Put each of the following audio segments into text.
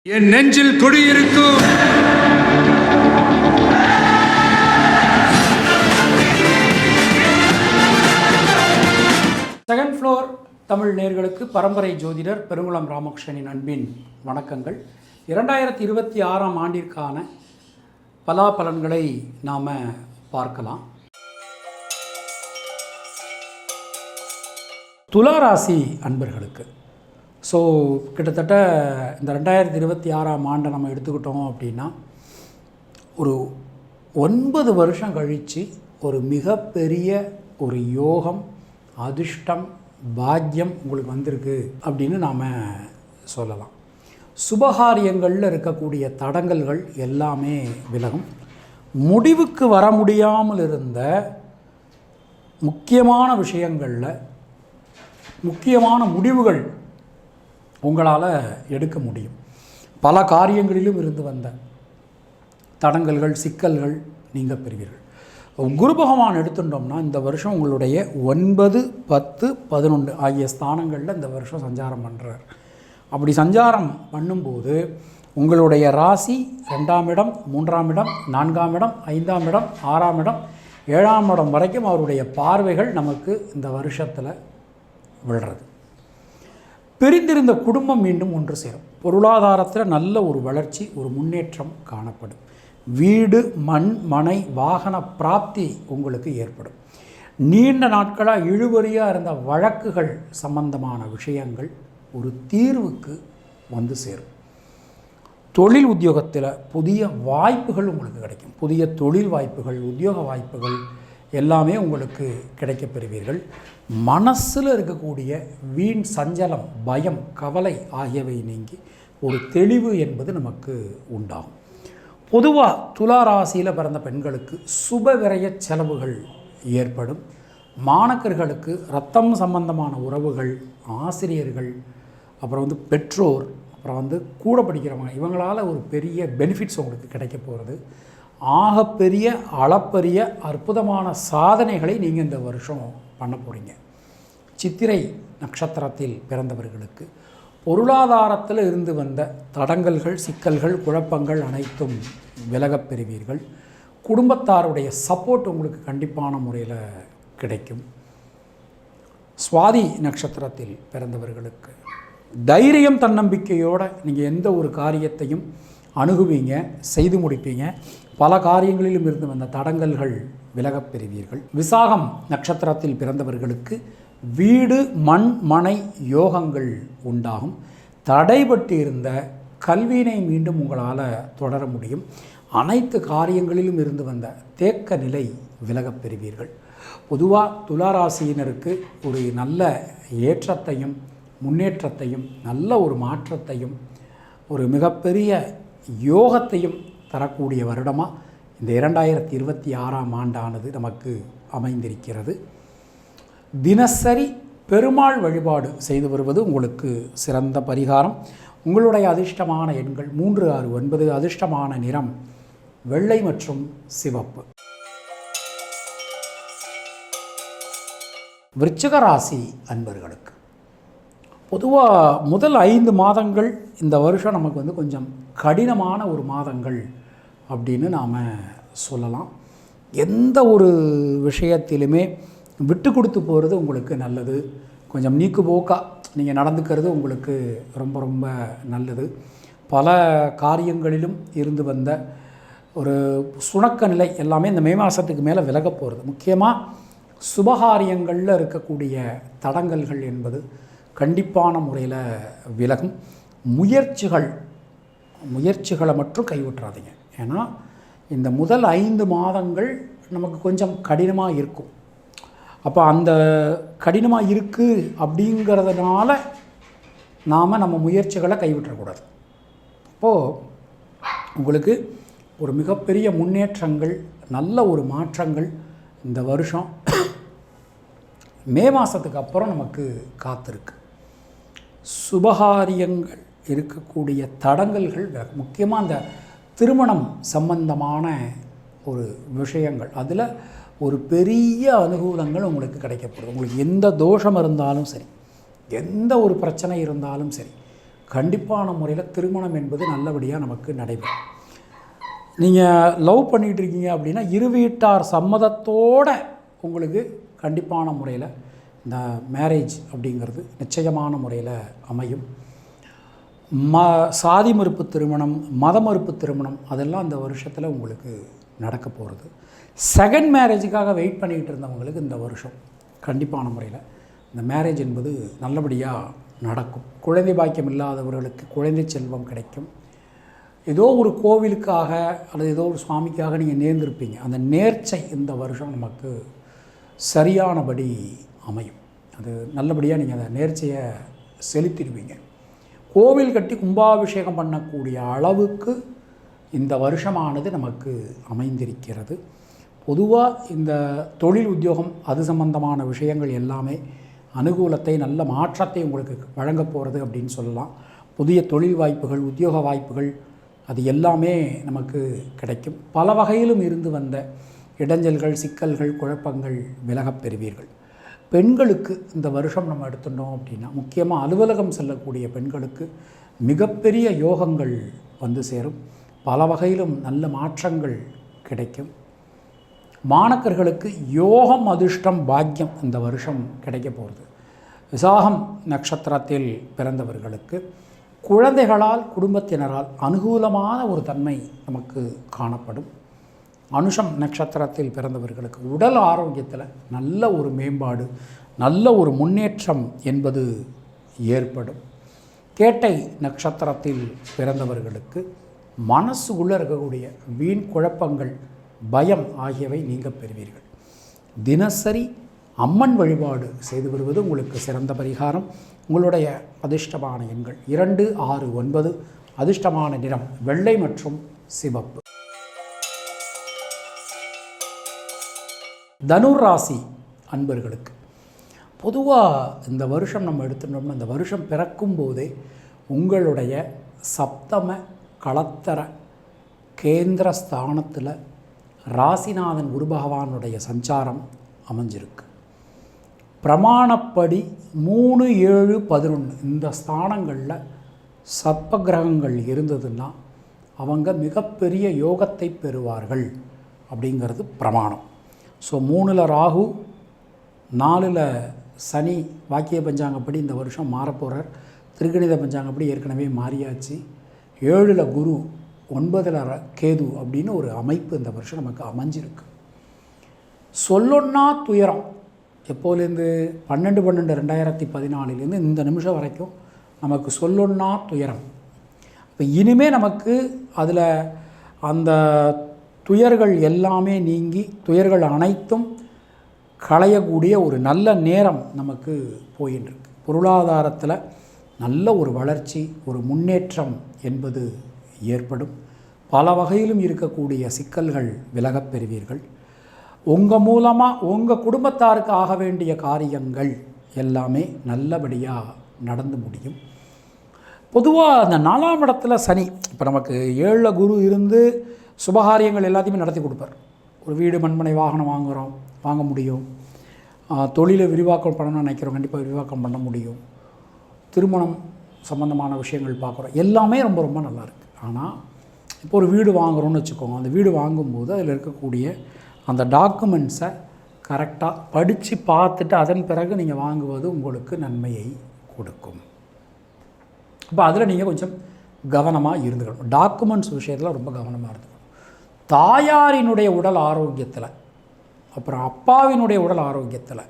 என் நெஞ்சில் குடியிருக்கும் second floor Tamil நேயர்களுக்கு பரம்பரை ஜோதிடர் பெருங்குளம் ராமகிருஷ்ணனின் அன்பின் வணக்கங்கள். 2026 ஆண்டிற்கான பலாபலன்களை நாம் பார்க்கலாம். துளாராசி அன்பர்களுக்கு கிட்டத்தட்ட இந்த 2026 ஆண்டை நம்ம எடுத்துக்கிட்டோம் அப்படின்னா ஒரு 9 வருஷம் கழித்து ஒரு மிகப்பெரிய ஒரு யோகம், அதிர்ஷ்டம், பாக்கியம் உங்களுக்கு வந்திருக்கு அப்படின்னு நாம் சொல்லலாம். சுபகாரியங்களில் இருக்கக்கூடிய தடங்கல்கள் எல்லாமே விலகும். முடிவுக்கு வர முடியாமல் இருந்த முக்கியமான விஷயங்களில் முக்கியமான முடிவுகள் உங்களால் எடுக்க முடியும். பல காரியங்களிலும் இருந்து வந்த தடங்கல்கள், சிக்கல்கள் நீங்கள் பெறுவீர்கள். குரு பகவான் எடுத்துட்டோம்னா இந்த வருஷம் உங்களுடைய 9, 10, 11 ஆகிய ஸ்தானங்களில் இந்த வருஷம் சஞ்சாரம் பண்ணுறார். அப்படி சஞ்சாரம் பண்ணும்போது உங்களுடைய ராசி 2ஆம் இடம், 3ஆம் இடம், 4ஆம் இடம், 5ஆம் இடம், 6ஆம் இடம், 7ஆம் இடம் வரைக்கும் அவருடைய பார்வைகள் நமக்கு இந்த வருஷத்தில் விழுறது. பிரிந்திருந்த குடும்பம் மீண்டும் ஒன்று சேரும். பொருளாதாரத்தில் நல்ல ஒரு வளர்ச்சி, ஒரு முன்னேற்றம் காணப்படும். வீடு, மண், மனை, வாகன பிராப்தி உங்களுக்கு ஏற்படும். நீண்ட நாட்களாக இழுபறியாக இருந்த வழக்குகள் சம்பந்தமான விஷயங்கள் ஒரு தீர்வுக்கு வந்து சேரும். தொழில் உத்தியோகத்தில் புதிய வாய்ப்புகள் உங்களுக்கு கிடைக்கும். புதிய தொழில் வாய்ப்புகள், உத்தியோக வாய்ப்புகள் எல்லாமே உங்களுக்கு கிடைக்கப் பெறுவீர்கள். மனசில் இருக்கக்கூடிய வீண் சஞ்சலம், பயம், கவலை ஆகியவை நீங்கி ஒரு தெளிவு என்பது நமக்கு உண்டாகும். பொதுவாக துளாராசியில் பிறந்த பெண்களுக்கு சுப விரய செலவுகள் ஏற்படும். மாணக்கர்களுக்கு இரத்தம் சம்பந்தமான உறவுகள், ஆசிரியர்கள், அப்புறம் பெற்றோர், அப்புறம் கூட படிக்கிறவங்க, இவங்களால் ஒரு பெரிய பெனிஃபிட்ஸ் உங்களுக்கு கிடைக்க போகிறது. ஆகப்பெரிய அளப்பரிய அற்புதமான சாதனைகளை நீங்கள் இந்த வருஷம் பண்ண போகிறீங்க. சித்திரை நட்சத்திரத்தில் பிறந்தவர்களுக்கு பொருளாதாரத்தில் இருந்து வந்த தடங்கல்கள், சிக்கல்கள், குழப்பங்கள் அனைத்தும் விலகப் பெறுவீர்கள். குடும்பத்தாருடைய சப்போர்ட் உங்களுக்கு கண்டிப்பான முறையில் கிடைக்கும். சுவாதி நட்சத்திரத்தில் பிறந்தவர்களுக்கு தைரியம், தன்னம்பிக்கையோடு நீங்கள் எந்த ஒரு காரியத்தையும் அணுகுவீங்க, செய்து முடிப்பீங்க. பல காரியங்களிலும் இருந்து வந்த தடங்கல்கள் விலகப் பெறுவீர்கள். விசாகம் நட்சத்திரத்தில் பிறந்தவர்களுக்கு வீடு, மண், மனை யோகங்கள் உண்டாகும். தடைபட்டு இருந்த கல்வியினை மீண்டும் உங்களால் தொடர முடியும். அனைத்து காரியங்களிலும் இருந்து வந்த தேக்க நிலை விலகப் பெறுவீர்கள். பொதுவாக துளாராசியினருக்கு ஒரு நல்ல ஏற்றத்தையும் முன்னேற்றத்தையும், நல்ல ஒரு மாற்றத்தையும், ஒரு மிகப்பெரிய யோகத்தையும் தரக்கூடிய வருடமாக இந்த 2026 ஆண்டானது நமக்கு அமைந்திருக்கிறது. தினசரி பெருமாள் வழிபாடு செய்து வருவது உங்களுக்கு சிறந்த பரிகாரம். உங்களுடைய அதிர்ஷ்டமான எண்கள் 3, 6, 9. அதிர்ஷ்டமான நிறம் வெள்ளை மற்றும் சிவப்பு. விருச்சிக ராசி அன்பர்களுக்கு பொதுவாக முதல் 5 மாதங்கள் இந்த வருஷம் நமக்கு கொஞ்சம் கடினமான ஒரு மாதங்கள் அப்படின்னு நாம் சொல்லலாம். எந்த ஒரு விஷயத்திலுமே விட்டு கொடுத்து போகிறது உங்களுக்கு நல்லது. கொஞ்சம் நீக்குப்போக்காக நீங்கள் நடந்துக்கிறது உங்களுக்கு ரொம்ப ரொம்ப நல்லது. பல காரியங்களிலும் இருந்து வந்த ஒரு சுணக்க நிலை எல்லாமே இந்த மே மாதத்துக்கு மேலே விலக போகிறது. முக்கியமாக சுபகாரியங்களில் இருக்கக்கூடிய தடங்கல்கள் என்பது கண்டிப்பான முறையில் விலகும். முயற்சிகளை மட்டும் கைவிட்டுறாதீங்க. ஏன்னா இந்த முதல் 5 மாதங்கள் நமக்கு கொஞ்சம் கடினமாக இருக்கும். அப்போ அந்த கடினமாக இருக்குது அப்படிங்கிறதுனால நாம் நம்ம முயற்சிகளை கைவிட்டக்கூடாது. அப்போது உங்களுக்கு ஒரு மிகப்பெரிய முன்னேற்றங்கள், நல்ல ஒரு மாற்றங்கள் இந்த வருஷம் மே மாதத்துக்கு அப்புறம் நமக்கு காத்திருக்கு. சுபகாரியங்கள் இருக்கக்கூடிய தடங்கல்கள் முக்கியமாக அந்த திருமணம் சம்பந்தமான ஒரு விஷயங்கள், அதில் ஒரு பெரிய அனுகூலங்கள் உங்களுக்கு கிடைக்கப்படுது. உங்களுக்கு எந்த தோஷம் இருந்தாலும் சரி, எந்த ஒரு பிரச்சனை இருந்தாலும் சரி, கண்டிப்பான முறையில் திருமணம் என்பது நல்லபடியாக நமக்கு நடைபெறும். நீங்கள் லவ் பண்ணிகிட்டு இருக்கீங்க அப்படின்னா இரு வீட்டார் சம்மதத்தோடு உங்களுக்கு கண்டிப்பான முறையில் இந்த மேரேஜ் அப்படிங்கிறது நிச்சயமான முறையில் அமையும். சாதி மறுப்பு திருமணம், மத மறுப்பு திருமணம் அதெல்லாம் இந்த வருஷத்தில் உங்களுக்கு நடக்க போகிறது. செகண்ட் மேரேஜுக்காக வெயிட் பண்ணிக்கிட்டு இருந்தவங்களுக்கு இந்த வருஷம் கண்டிப்பான முறையில் இந்த மேரேஜ் என்பது நல்லபடியாக நடக்கும். குழந்தை பாக்கியம் இல்லாதவர்களுக்கு குழந்தை செல்வம் கிடைக்கும். ஏதோ ஒரு கோவிலுக்காக அல்லது ஏதோ ஒரு சுவாமிக்காக நீங்கள் நேர்ந்திருப்பீங்க, அந்த நேர்ச்சை இந்த வருஷம் நமக்கு சரியானபடி அமையும். அது நல்லபடியாக நீங்கள் அந்த நேர்ச்சையை செலுத்திடுவீங்க. கோவில் கட்டி கும்பாபிஷேகம் பண்ணக்கூடிய அளவுக்கு இந்த வருஷமானது நமக்கு அமைந்திருக்கிறது. பொதுவாக இந்த தொழில் உத்தியோகம் அது சம்பந்தமான விஷயங்கள் எல்லாமே அனுகூலத்தை, நல்ல மாற்றத்தை உங்களுக்கு வழங்க போகிறது அப்படின்னு சொல்லலாம். புதிய தொழில் வாய்ப்புகள், உத்தியோக வாய்ப்புகள் அது எல்லாமே நமக்கு கிடைக்கும். பல வகையிலும் இருந்து வந்த இடைஞ்சல்கள், சிக்கல்கள், குழப்பங்கள் விலகப் பெறுவீர்கள். பெண்களுக்கு இந்த வருஷம் நம்ம எடுத்துட்டோம் அப்படின்னா, முக்கியமாக அலுவலகம் செல்லக்கூடிய பெண்களுக்கு மிகப்பெரிய யோகங்கள் வந்து சேரும். பல வகையிலும் நல்ல மாற்றங்கள் கிடைக்கும். மாணக்கர்களுக்கு யோகம், அதிர்ஷ்டம், பாக்கியம் இந்த வருஷம் கிடைக்க போகிறது. விசாகம் நட்சத்திரத்தில் பிறந்தவர்களுக்கு குழந்தைகளால், குடும்பத்தினரால் அனுகூலமான ஒரு தன்மை நமக்கு காணப்படும். அனுஷம் நட்சத்திரத்தில் பிறந்தவர்களுக்கு உடல் ஆரோக்கியத்தில் நல்ல ஒரு மேம்பாடு, நல்ல ஒரு முன்னேற்றம் என்பது ஏற்படும். கேட்டை நட்சத்திரத்தில் பிறந்தவர்களுக்கு மனசுக்குள்ளே இருக்கக்கூடிய வீண் குழப்பங்கள், பயம் ஆகியவை நீங்க பெறுவீர்கள். தினசரி அம்மன் வழிபாடு செய்து வருவது உங்களுக்கு சிறந்த பரிகாரம். உங்களுடைய அதிர்ஷ்டமான எண்கள் 2, 6, 9. அதிர்ஷ்டமான நிறம் வெள்ளை மற்றும் சிவப்பு. தனுர் ராசி அன்பர்களுக்கு பொதுவாக இந்த வருஷம் நம்ம எடுத்துட்டோம்னா, இந்த வருஷம் பிறக்கும் போதே உங்களுடைய சப்தம களத்தர கேந்திர ஸ்தானத்தில் ராசிநாதன் குரு பகவானுடைய சஞ்சாரம் அமைஞ்சிருக்கு. பிரமாணப்படி 3, 7, 11 இந்த ஸ்தானங்களில் சர்ப்ப கிரகங்கள் இருந்ததுன்னா அவங்க மிகப்பெரிய யோகத்தை பெறுவார்கள் அப்படிங்கிறது பிரமாணம். ஸோ 3ல் ராகு, 4ல் சனி வாக்கிய பஞ்சாங்கப்படி இந்த வருஷம் மாறப்போகிறார். திருக்கணித பஞ்சாங்கப்படி ஏற்கனவே மாறியாச்சு. 7ல் குரு, 9ல் கேது அப்படின்னு ஒரு அமைப்பு இந்த வருஷம் நமக்கு அமைஞ்சிருக்கு. சொல்லொன்னா துயரம் எப்போலேருந்து 12/12/2014 இந்த நிமிஷம் வரைக்கும் நமக்கு சொல்லொன்னா துயரம். இப்போ இனிமேல் நமக்கு அதில் அந்த துயர்கள் எல்லாமே நீங்கி, துயர்கள் அனைத்தும் களையக்கூடிய ஒரு நல்ல நேரம் நமக்கு போயின்னு இருக்கு. பொருளாதாரத்தில் நல்ல ஒரு வளர்ச்சி, ஒரு முன்னேற்றம் என்பது ஏற்படும். பல வகையிலும் இருக்கக்கூடிய சிக்கல்கள் விலகப் பெறுவீர்கள். உங்கள் மூலமாக உங்கள் குடும்பத்தாருக்கு ஆக வேண்டிய காரியங்கள் எல்லாமே நல்லபடியாக நடந்து முடியும். பொதுவாக அந்த 4ஆம் இடத்துல சனி, இப்போ நமக்கு 7ல் குரு இருந்து சுபகாரியங்கள் எல்லாத்தையுமே நடத்தி கொடுப்பார். ஒரு வீடு, மண்மனை, வாகனம் வாங்க முடியும். தொழிலை விரிவாக்கம் பண்ணணும்னு நினைக்கிறோம், கண்டிப்பாக விரிவாக்கம் பண்ண முடியும். திருமணம் சம்பந்தமான விஷயங்கள் பார்க்குறோம், எல்லாமே ரொம்ப ரொம்ப நல்லாயிருக்கு. ஆனால் இப்போ ஒரு வீடு வாங்குகிறோன்னு வச்சுக்கோங்க. அந்த வீடு வாங்கும்போது அதில் இருக்கக்கூடிய அந்த டாக்குமெண்ட்ஸை கரெக்டாக படித்து பார்த்துட்டு அதன் பிறகு நீங்கள் வாங்குவது உங்களுக்கு நன்மையை கொடுக்கும். அப்போ அதில் நீங்கள் கொஞ்சம் கவனமாக இருந்துக்கணும். டாக்குமெண்ட்ஸ் விஷயத்தில் ரொம்ப கவனமாக இருந்துக்கணும். தாயாரினுடைய உடல் ஆரோக்கியத்தில், அப்புறம் அப்பாவினுடைய உடல் ஆரோக்கியத்தில்,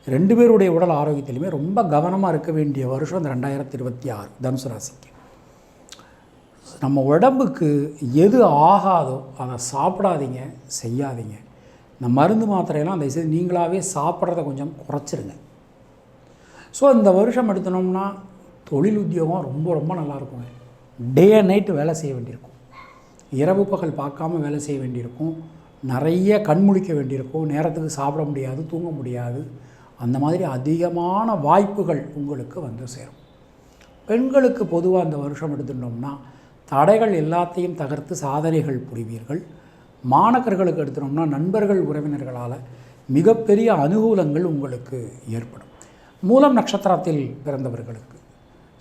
2 பேருடைய உடல் ஆரோக்கியத்திலையுமே ரொம்ப கவனமாக இருக்க வேண்டிய வருஷம் இந்த 2026 தனுசு ராசிக்கு. நம்ம உடம்புக்கு எது ஆகாதோ அதை சாப்பிடாதீங்க, செய்யாதீங்க. இந்த மருந்து மாத்திரையெல்லாம் அந்த செய்து நீங்களாகவே சாப்பிட்றத கொஞ்சம் குறைச்சிருங்க. ஸோ இந்த வருஷம் எடுத்தனோம்னா தொழில் உத்தியோகம் ரொம்ப ரொம்ப நல்லாயிருக்குங்க. டே அண்ட் நைட்டு வேலை செய்ய வேண்டியிருக்கும். இரவு பகல் பார்க்காம வேலை செய்ய வேண்டியிருக்கும். நிறைய கண்முழிக்க வேண்டியிருக்கும். நேரத்துக்கு சாப்பிட முடியாது, தூங்க முடியாது. அந்த மாதிரி அதிகமான வாய்ப்புகள் உங்களுக்கு வந்து சேரும். பெண்களுக்கு பொதுவாக இந்த வருஷம் எடுத்துட்டோம்னா தடைகள் எல்லாத்தையும் தகர்த்து சாதனைகள் புரிவீர்கள். மாணக்கர்களுக்கு எடுத்துட்டோம்னா நண்பர்கள், உறவினர்களால் மிகப்பெரிய அனுகூலங்கள் உங்களுக்கு ஏற்படும். மூலம் நட்சத்திரத்தில் பிறந்தவர்களுக்கு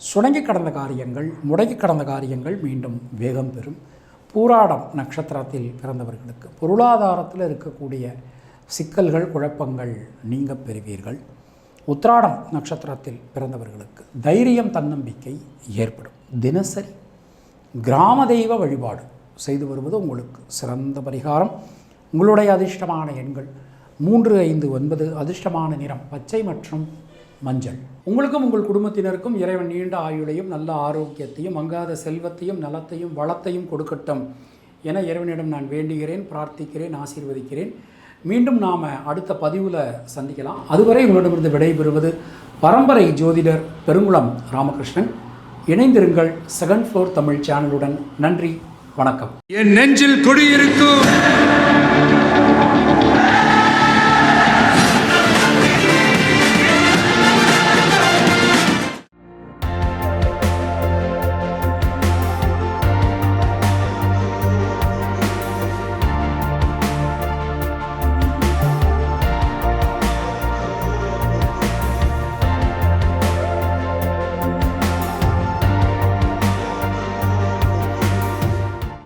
சுணங்கி கடந்த காரியங்கள், முடங்கி கடந்த காரியங்கள் மீண்டும் வேகம் பெறும். பூராடம் நட்சத்திரத்தில் பிறந்தவர்களுக்கு பொருளாதாரத்தில் இருக்கக்கூடிய சிக்கல்கள், குழப்பங்கள் நீங்க பெறுவீர்கள். உத்திராடம் நட்சத்திரத்தில் பிறந்தவர்களுக்கு தைரியம், தன்னம்பிக்கை ஏற்படும். தினசரி கிராம தெய்வ வழிபாடு செய்து வருவது உங்களுக்கு சிறந்த பரிகாரம். உங்களுடைய அதிர்ஷ்டமான எண்கள் 3, 5, 9. அதிர்ஷ்டமான நிறம் பச்சை மற்றும் மஞ்சள். உங்களுக்கும் உங்கள் குடும்பத்தினருக்கும் இறைவன் நீண்ட ஆயுளையும் நல்ல ஆரோக்கியத்தையும் மங்காத செல்வத்தையும் நலத்தையும் வளத்தையும் கொடுக்கட்டும் என இறைவனிடம் நான் வேண்டுகிறேன், பிரார்த்திக்கிறேன், ஆசீர்வதிக்கிறேன். மீண்டும் நாம் அடுத்த பதிவில் சந்திக்கலாம். அதுவரை உங்களிடமிருந்து விடைபெறுவது பரம்பரை ஜோதிடர் பெருங்குளம் ராமகிருஷ்ணன். இணைந்திருங்கள் செகண்ட் ஃப்ளோர் தமிழ் சேனலுடன். நன்றி, வணக்கம். என் நெஞ்சில் குடியிருக்கும்